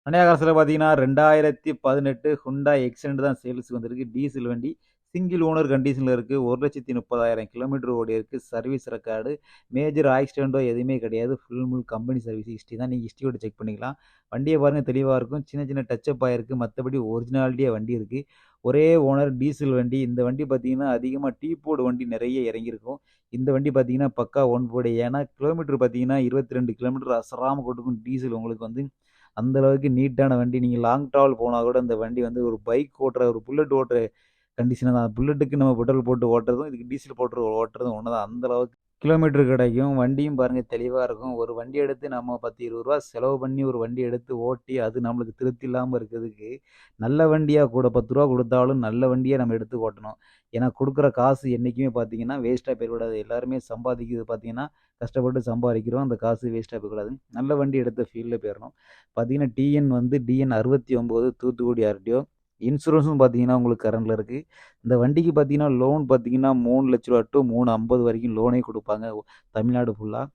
அன்றைய காலத்தில் பார்த்தீங்கன்னா 2018 ஹுண்டா எக்ஸென்ட் தான் சேல்ஸுக்கு வந்திருக்கு. டீசல் வண்டி சிங்கிள் ஓனர் கண்டிஷனில் இருக்குது. 1,30,000 கிலோமீட்டர் ஓடி இருக்குது. சர்வீஸ் ரெக்கார்டு மேஜர் ஆக்சிடென்ட்டோ எதுவுமே கிடையாது. ஃபுல் கம்பெனி சர்வீஸ் ஹிஸ்ட்ரி தான். நீங்கள் ஹிஸ்ட்ரியோட செக் பண்ணிக்கலாம். வண்டியை பாருங்கள், தெளிவாக இருக்கும். சின்ன சின்ன டச்சப் ஆகிருக்கு. மற்றபடி ஒரிஜினாலிட்டியாக வண்டி இருக்குது. ஒரே ஓனர் டீசல் வண்டி. இந்த வண்டி பார்த்தீங்கன்னா அதிகமாக டீ போர்டு வண்டி நிறைய இறங்கியிருக்கும். இந்த வண்டி பார்த்தீங்கன்னா பக்கா ஒன் போர்டு. ஏன்னா கிலோமீட்டர் பார்த்தீங்கன்னா 22 கிலோமீட்டர் அசராமல் கொடுக்கும் டீசல். உங்களுக்கு வந்து அந்த அளவுக்கு நீட்டான வண்டி. நீங்கள் லாங் ட்ராவல் போனால் கூட இந்த வண்டி வந்து ஒரு பைக் ஓட்டுற, ஒரு புல்லட் ஓட்டுற கண்டிஷனாக தான். புல்லட்டுக்கு நம்ம பெட்ரோல் போட்டு ஓட்டுறதும் இதுக்கு டீசல் போட்டு ஓட்டுறதும் ஒன்று தான். அந்த அளவுக்கு கிலோமீட்டர் கிடைக்கும். வண்டியும் பாருங்கள் தெளிவாக இருக்கும். ஒரு வண்டி எடுத்து நம்ம 10-20 ரூபா செலவு பண்ணி ஒரு வண்டி எடுத்து ஓட்டி அது நம்மளுக்கு திருப்தி இல்லாமல் இருக்கிறதுக்கு நல்ல வண்டியாக கூட 10 ரூபா கொடுத்தாலும் நல்ல வண்டியாக நம்ம எடுத்து ஓட்டணும். ஏன்னா கொடுக்குற காசு என்றைக்குமே பார்த்தீங்கன்னா வேஸ்ட்டாக போயிடக்கூடாது. எல்லாருமே சம்பாதிக்கிறது பார்த்தீங்கன்னா கஷ்டப்பட்டு சம்பாதிக்கிறோம். அந்த காசு வேஸ்ட்டாக போயிடக்கூடாது. நல்ல வண்டி எடுத்த ஃபீல்டில் போயிடணும். பார்த்தீங்கன்னா டிஎன் வந்து டிஎன் 69 தூத்துக்குடி ஆர்டிஓ. இன்சூரன்ஸும் பார்த்தீங்கன்னா உங்களுக்கு கரண்டில் இருக்குது. இந்த வண்டிக்கு பார்த்தீங்கன்னா லோன் பார்த்தீங்கன்னா 3,00,000 ரூபா டு 350 வரைக்கும் லோனே கொடுப்பாங்க தமிழ்நாடு ஃபுல்லாக.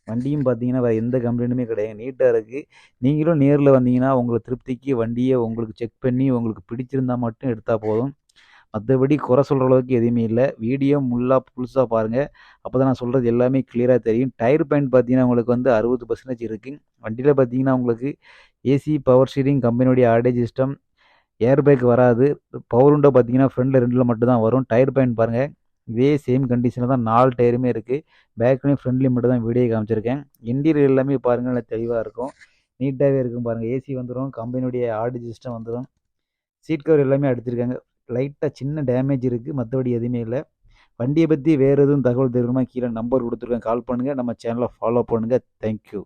வண்டியும் பார்த்தீங்கன்னா வேறு எந்த கம்ப்ளைண்ட்டுமே கிடையாது. நீட்டாக இருக்குது. நீங்களும் நேரில் வந்தீங்கன்னா உங்கள் திருப்திக்கு வண்டியை உங்களுக்கு செக் பண்ணி உங்களுக்கு பிடிச்சிருந்தா மட்டும் எடுத்தால் போதும். மற்றபடி குறை சொல்கிற அளவுக்கு எதுவுமே இல்லை. வீடியோ முழுசாக பாருங்கள். அப்போ தான் நான் சொல்கிறது எல்லாமே கிளியராக தெரியும். டயர் பாயிண்ட் பார்த்தீங்கன்னா உங்களுக்கு வந்து 60% இருக்குது. வண்டியில் பார்த்தீங்கன்னா உங்களுக்கு ஏசி, பவர் ஸ்டீரிங், கம்பெனியுடைய ஆடேஜ் சிஸ்டம், ஏர் பேக் வராது. பவர் விண்டோ பார்த்தீங்கன்னா ஃப்ரண்டில் 2ல் மட்டும் தான் வரும். டயர் பாயிண்ட் பாருங்கள், இதே சேம் கண்டிஷனில் தான் 4 டயருமே இருக்குது. பேக்லேயும் ஃப்ரண்ட்லேயும் மட்டும் தான் வீடியோ காமிச்சிருக்கேன். இன்டீரியர் எல்லாமே பாருங்கள், நல்லா தெளிவாக இருக்கும். நீட்டாகவே இருக்கும் பாருங்கள். ஏசி வந்துடும், கம்பெனியுடைய ஆடேஜ் சிஸ்டம் வந்துடும். சீட் கவர் எல்லாமே அடிச்சிருக்காங்க. லைட்டாக சின்ன டேமேஜ் இருக்குது, மற்றபடி எதுவுமே இல்லை. வண்டியை பற்றி வேறு எதுவும் தகவல் தெரியணுமா கீழே நம்பர் கொடுத்துருக்கேன், கால் பண்ணுங்கள். நம்ம சேனலை ஃபாலோ பண்ணுங்கள். தேங்க்யூ.